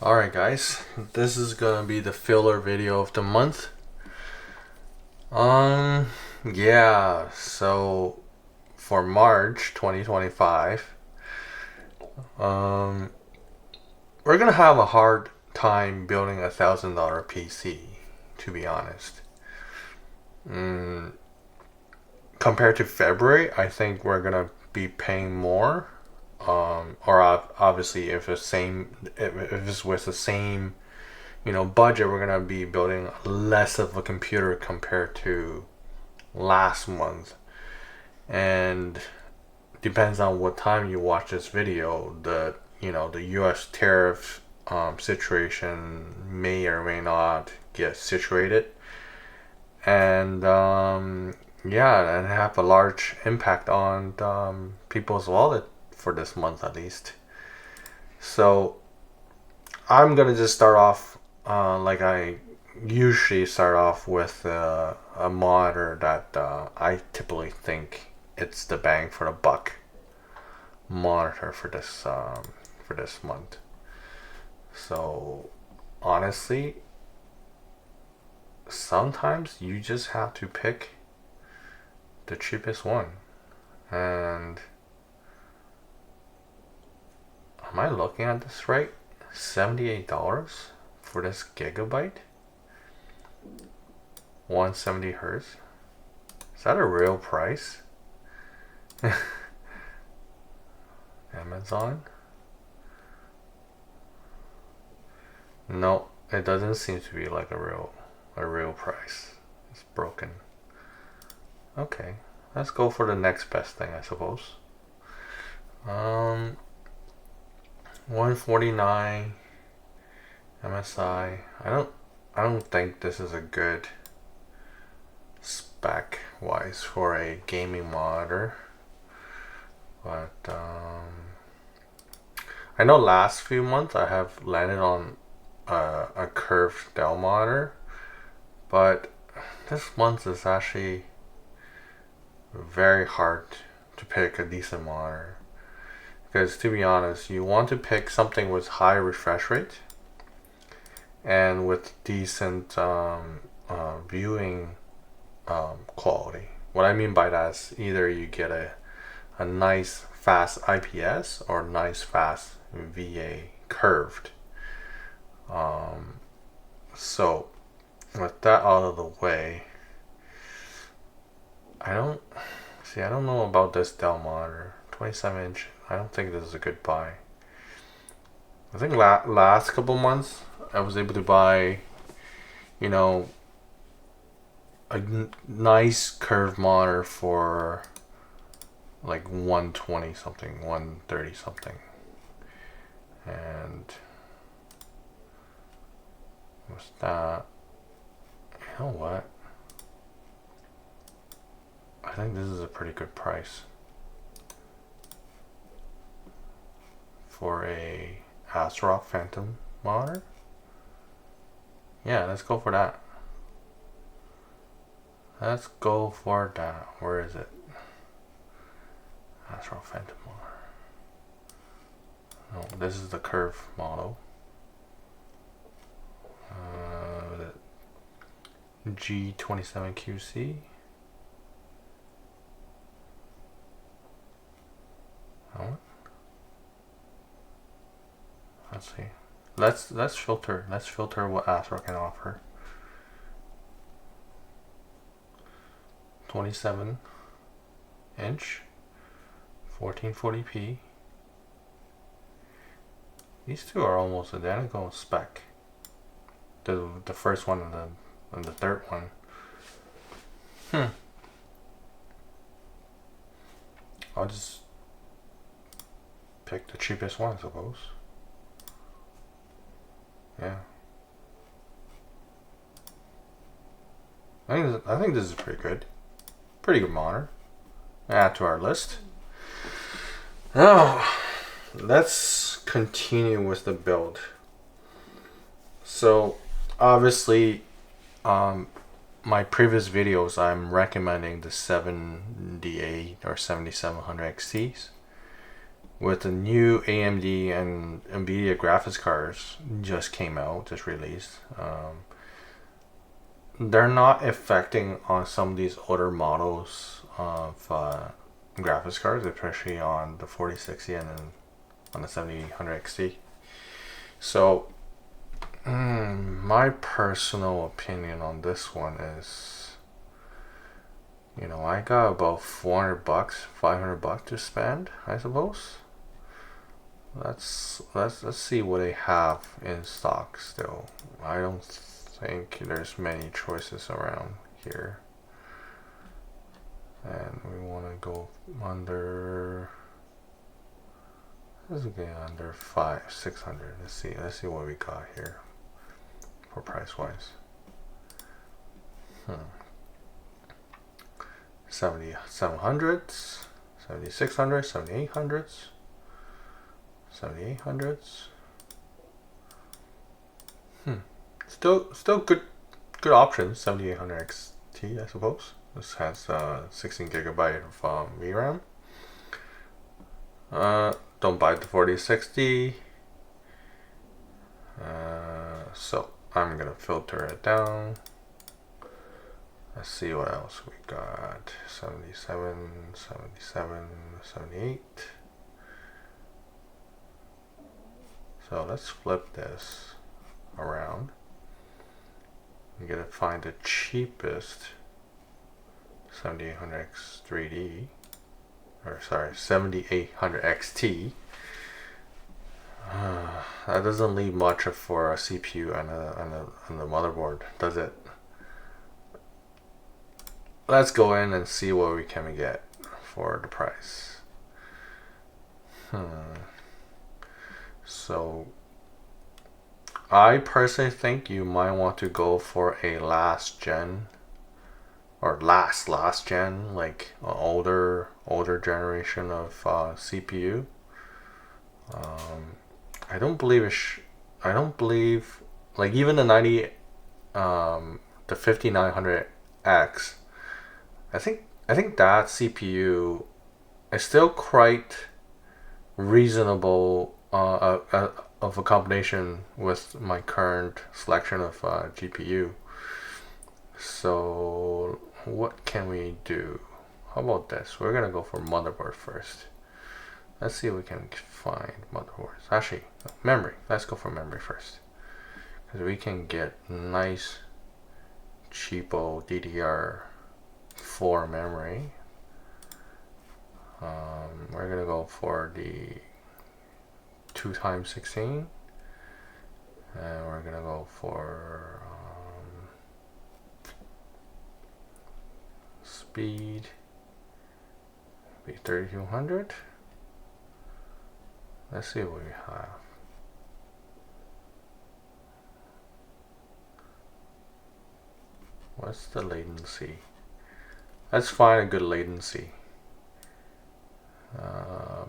Alright guys, this is gonna be the filler video of the month. Yeah, so for March 2025, we're gonna have a hard time building $1,000 PC, to be honest. Compared to February, I think we're gonna be paying more. Obviously, if it's with the same, budget, we're gonna be building less of a computer compared to last month. And depends on what time you watch this video. The U.S. tariff situation may or may not get situated, and yeah, and have a large impact on people's wallet for this month at least. So I'm gonna just start off like I usually start off with a monitor that I typically think it's the bang for the buck monitor for this month. So honestly, sometimes you just have to pick the cheapest one. And am I looking at this right? $78 for this gigabyte, 170 hertz. Is that a real price? Amazon? No, it doesn't seem to be like a real price. It's broken. Okay, let's go for the next best thing, I suppose. 149 MSI. I don't think this is a good spec wise for a gaming monitor, but I know last few months I have landed on a curved Dell monitor, but this month is actually very hard to pick a decent monitor, because to be honest, you want to pick something with high refresh rate and with decent viewing quality. What I mean by that is either you get a nice fast IPS or nice fast VA curved. So with that out of the way, I don't know about this Dell monitor. 27-inch. I don't think this is a good buy. I think last couple months I was able to buy, a nice curved monitor for like 120 something, 130 something. And what's that? You know what? I think this is a pretty good price for a ASRock Phantom monitor. Yeah, let's go for that. Let's go for that. Where is it? ASRock Phantom monitor. No, this is the curve model. G27QC. Oh. Let's see. Let's filter. Let's filter what ASRock can offer. 27-inch, 1440p. These two are almost identical in spec. The first one and the third one. I'll just pick the cheapest one, I suppose. Yeah. I think this is pretty good. Pretty good monitor. Add to our list. Now, let's continue with the build. So, obviously, my previous videos, I'm recommending the 78 or 7700 XTs. with the new AMD and NVIDIA graphics cards just came out, just released. They're not affecting on some of these older models of graphics cards, especially on the 4060 and on the 7800 XT. So, my personal opinion on this one is, I got about $400, $500 to spend, I suppose. Let's see what they have in stock still. I don't think there's many choices around here. And we want to go under, let's get under 600. Let's see what we got here for price wise. 7700s, 7600s, 7800s, 7800s. Still good options. 7800 XT, I suppose. This has 16 gigabyte of VRAM. Don't buy the 4060. So I'm gonna filter it down. Let's see what else we got. 77, 77, 78. So let's flip this around. You gotta find the cheapest 7800X 3D, or sorry, 7800 XT. That doesn't leave much for a CPU and the motherboard, does it? Let's go in and see what we can get for the price. So I personally think you might want to go for a last gen, or last gen, like an older generation of CPU. I don't believe like even the 5900X. I think that CPU is still quite reasonable of a combination with my current selection of GPU. So what can we do? How about this? We're gonna go for motherboard first. Let's see if we can find motherboards. Actually, memory. Let's go for memory first, because we can get nice cheapo DDR4 memory. We're gonna go for the 2x16, and we're gonna go for speed be 3200. Let's see what we have. What's the latency? Let's find a good latency.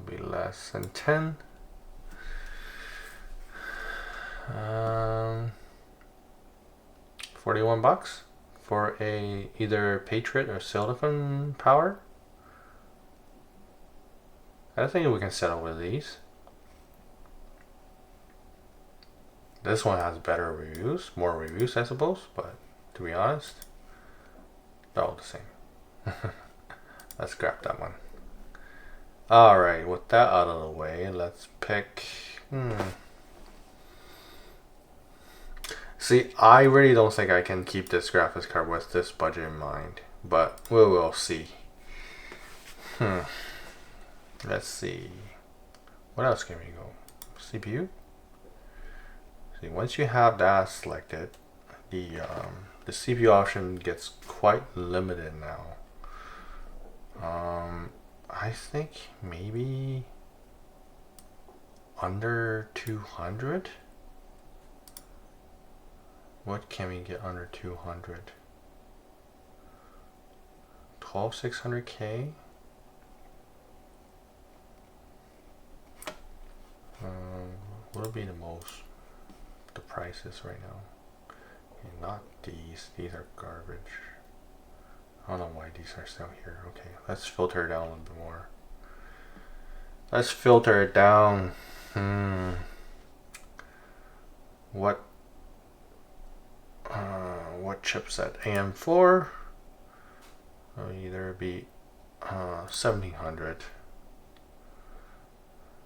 Be less than 10. 41 bucks for a either Patriot or Silicon power. I think we can settle with these. This one has better reviews, more reviews I suppose, but to be honest, they're all the same. Let's grab that one. Alright, with that out of the way, let's pick... See, I really don't think I can keep this graphics card with this budget in mind, but we will see. Let's see. What else can we go? CPU? See, once you have that selected, the CPU option gets quite limited now. I think maybe under 200. What can we get under 200? 12600K. What would be the prices right now? Okay, not these. These are garbage. I don't know why these are still here. Okay, let's filter it down a little bit more. Let's filter it down. What chipset? AM4 will either be 1700.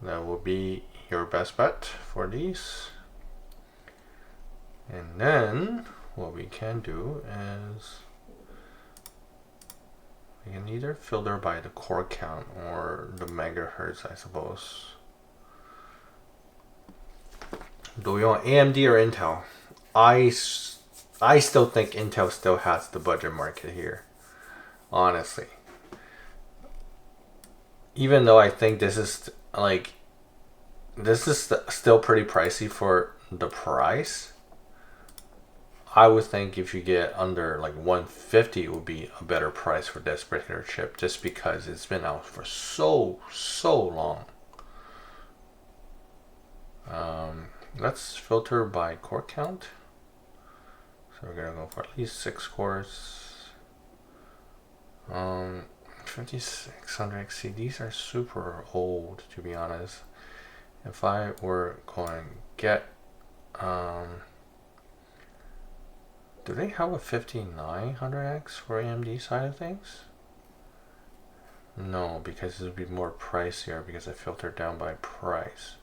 That will be your best bet for these. And then what we can do is we can either filter by the core count or the megahertz, I suppose. Do we want AMD or Intel? I still think Intel still has the budget market here, honestly. Even though I think this is still pretty pricey for the price. I would think if you get under like 150, it would be a better price for this particular chip, just because it's been out for so long. Let's filter by core count. So we're gonna go for at least 6 cores. 5600 XC. These are super old, to be honest. If I were going to get do they have a 5900X for AMD side of things? No, because it would be more pricier because I filtered down by price.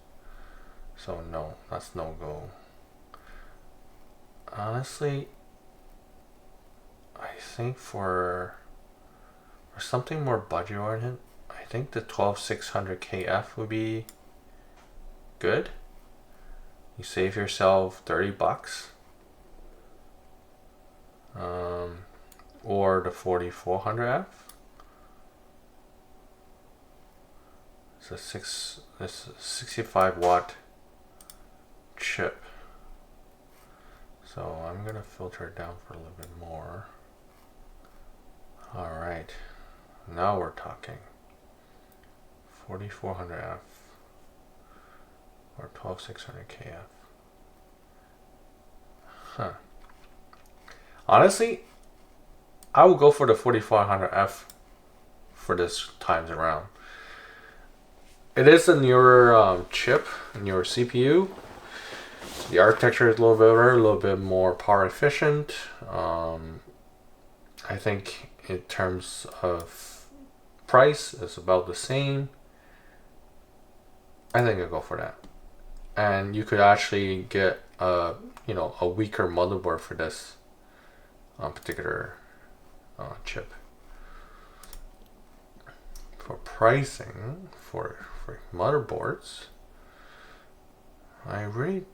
So no, that's no go. Honestly, I think for something more budget oriented, I think the 12600KF would be good. You save yourself 30 bucks. Or the 4400F. It's a 65 watt chip. So I'm gonna filter it down for a little bit more. All right, now we're talking. 4400F or 12600KF. Huh. Honestly, I will go for the 4400F for this times around. It is a newer chip, newer CPU. The architecture is a little bit better, a little bit more power efficient. I think in terms of price, it's about the same. I think I'll go for that. And you could actually get a weaker motherboard for this particular chip. For pricing for motherboards, I really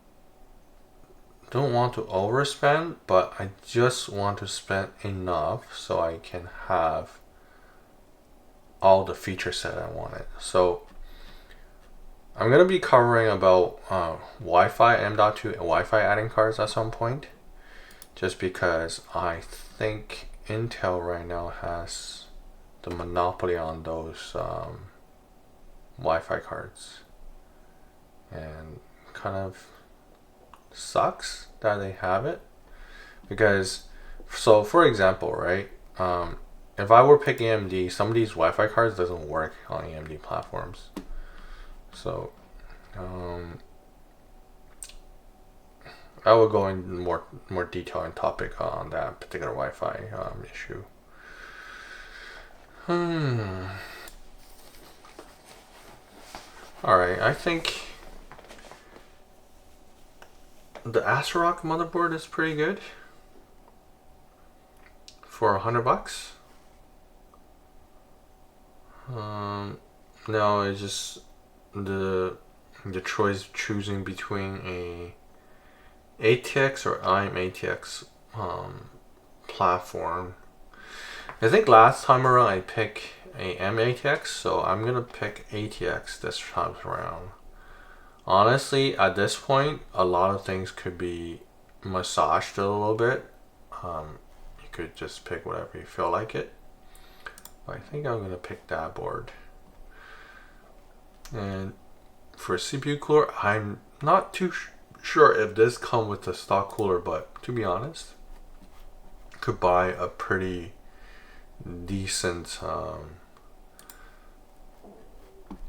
don't want to overspend, but I just want to spend enough so I can have all the feature set I wanted. So I'm gonna be covering about Wi-Fi, M.2 and Wi-Fi adding cards at some point, just because I think Intel right now has the monopoly on those Wi-Fi cards, and kind of sucks that they have it. Because so for example, right, if I were picking AMD, some of these Wi-Fi cards doesn't work on AMD platforms. So I will go in more detail and topic on that particular Wi-Fi issue. Alright, I think the ASRock motherboard is pretty good for $100. No, it's just the choice choosing between a ATX or IM ATX platform. I think last time around I picked a M-ATX, so I'm gonna pick ATX this time around. Honestly, at this point, a lot of things could be massaged a little bit. You could just pick whatever you feel like it. But I think I'm gonna pick that board. And for CPU cooler, I'm not too sure if this comes with a stock cooler, but to be honest, could buy a pretty decent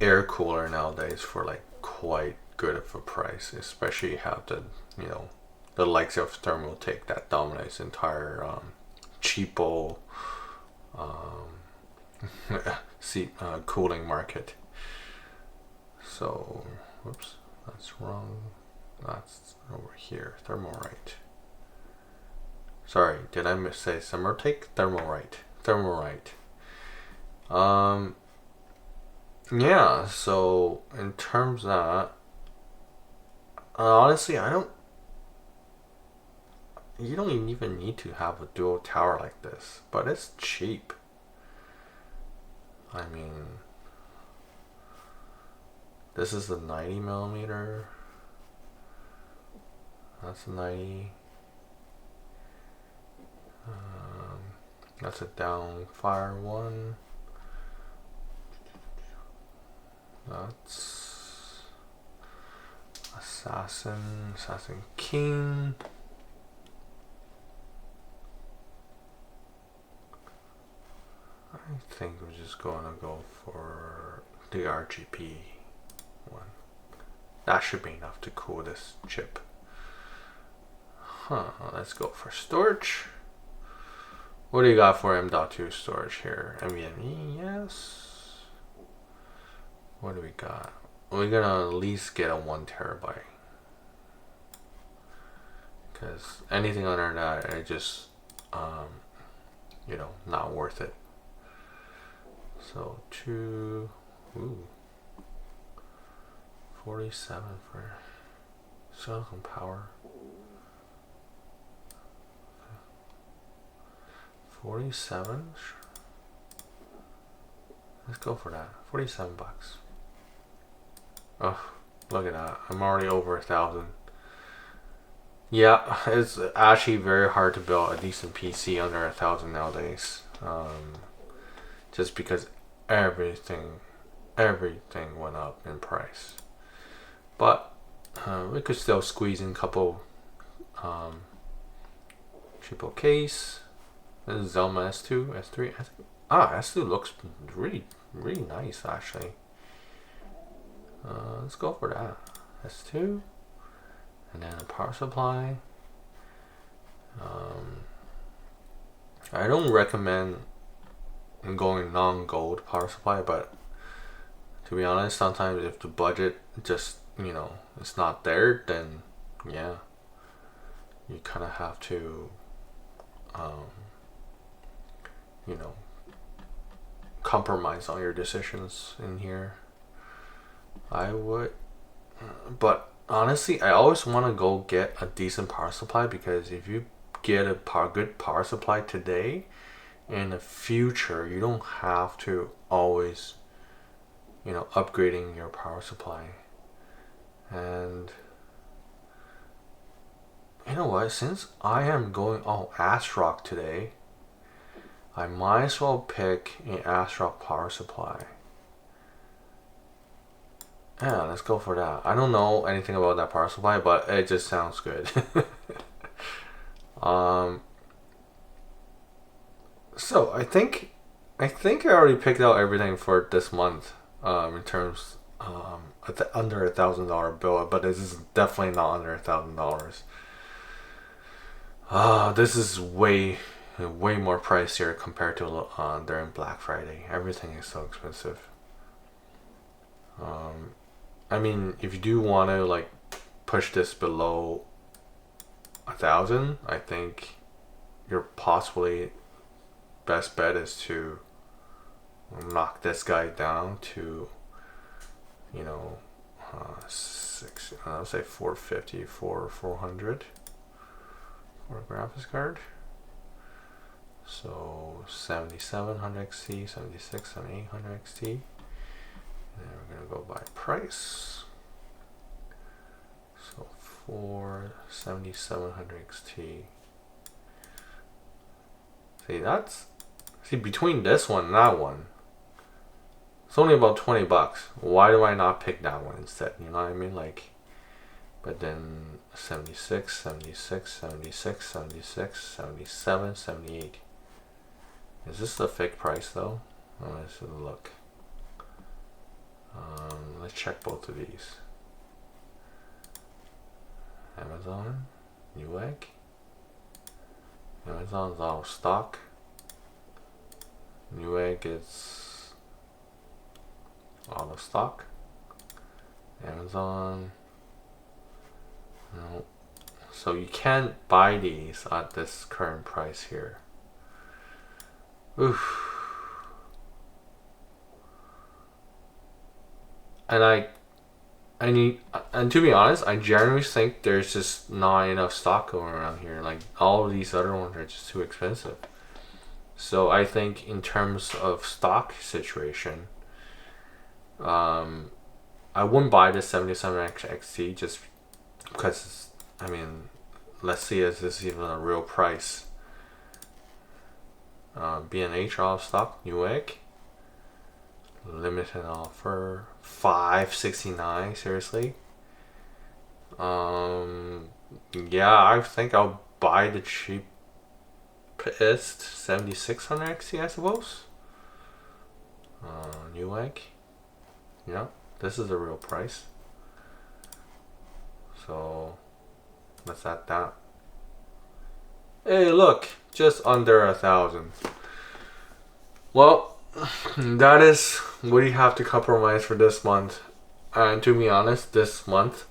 air cooler nowadays for like quite good of a price, especially you have the, you know, the likes of Thermaltake that dominates the entire cheapo cooling market. So, whoops, that's wrong. That's over here. Thermalright. Sorry, did I say Thermaltake? Thermalright. Thermalright. Yeah. So in terms of that, honestly, you don't even need to have a dual tower like this, but it's cheap. I mean, this is the 90 millimeter. That's a 90. That's a downfire one. That's Assassin King. I think we're just gonna go for the RGB one. That should be enough to cool this chip. Let's go for storage. What do you got for M.2 storage here? NVMe, yes. What do we got? We're gonna at least get a 1 terabyte. Because anything under that, it just, you know, not worth it. So 47 for silicon power. 47. Let's go for that. 47 bucks. Oh, look at that. I'm already over 1,000. Yeah, it's actually very hard to build a decent PC under 1,000 nowadays. Just because everything went up in price. But we could still squeeze in a couple triple case. This is Zelma S2, S3. I think, S2 looks really nice actually. Let's go for that. S2, and then a power supply. I don't recommend going non-gold power supply, but to be honest, sometimes if the budget just, you know, it's not there, then yeah, you kind of have to you know, compromise on your decisions in here. I would, but honestly, I always want to go get a decent power supply, because if you get a good power supply today, in the future you don't have to always, you know, upgrading your power supply. And you know what, since I am going all ASRock today, I might as well pick an ASRock power supply. Yeah, let's go for that. I don't know anything about that power supply, but it just sounds good. So I think I already picked out everything for this month. In terms under $1,000 bill, but this is definitely not under $1,000. This is way more pricier compared to during Black Friday. Everything is so expensive. I mean, if you do want to like push this below 1,000, I think your possibly best bet is to knock this guy down to, you know, I'll say 450 for 400 for a graphics card. So 7700 XT, 76, 7800 XT. And then we're gonna go by price. So for 7700 XT. See, between this one and that one, it's only about 20 bucks. Why do I not pick that one instead? You know what I mean? Like, but then 76, 76, 76, 76, 77, 78. Is this the fake price though? Oh, let's look. Let's check both of these. Amazon, Newegg. Amazon's out of stock. Newegg is out of stock. Amazon, no. So you can't buy these at this current price here. Oof. And and to be honest, I generally think there's just not enough stock going around here. Like all of these other ones are just too expensive. So I think in terms of stock situation, I wouldn't buy the 77X XT just because, I mean, let's see if this is even a real price. B&H out of stock, Newegg. Limited offer, $569. Seriously. Yeah, I think I'll buy the cheapest 7600 XT, I suppose. Newegg. Yeah, this is a real price. So let's add that. Hey, look, just under 1,000. Well, that is what you have to compromise for this month. And to be honest, this month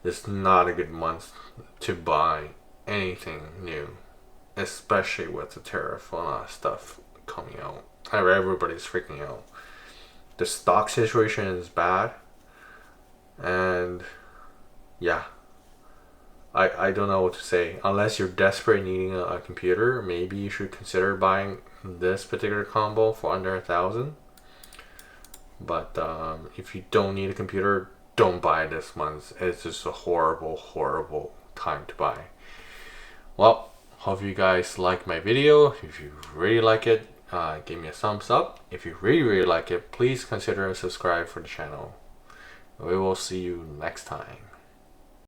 is not a good month to buy anything new, especially with the tariff and all that stuff coming out. Everybody's freaking out. The stock situation is bad, and yeah, I don't know what to say. Unless you're desperate needing a computer, maybe you should consider buying this particular combo for under 1,000. But if you don't need a computer, don't buy this month. It's just a horrible time to buy. Well, hope you guys like my video. If you really like it, give me a thumbs up. If you really like it, please consider subscribe for the channel. We will see you next time.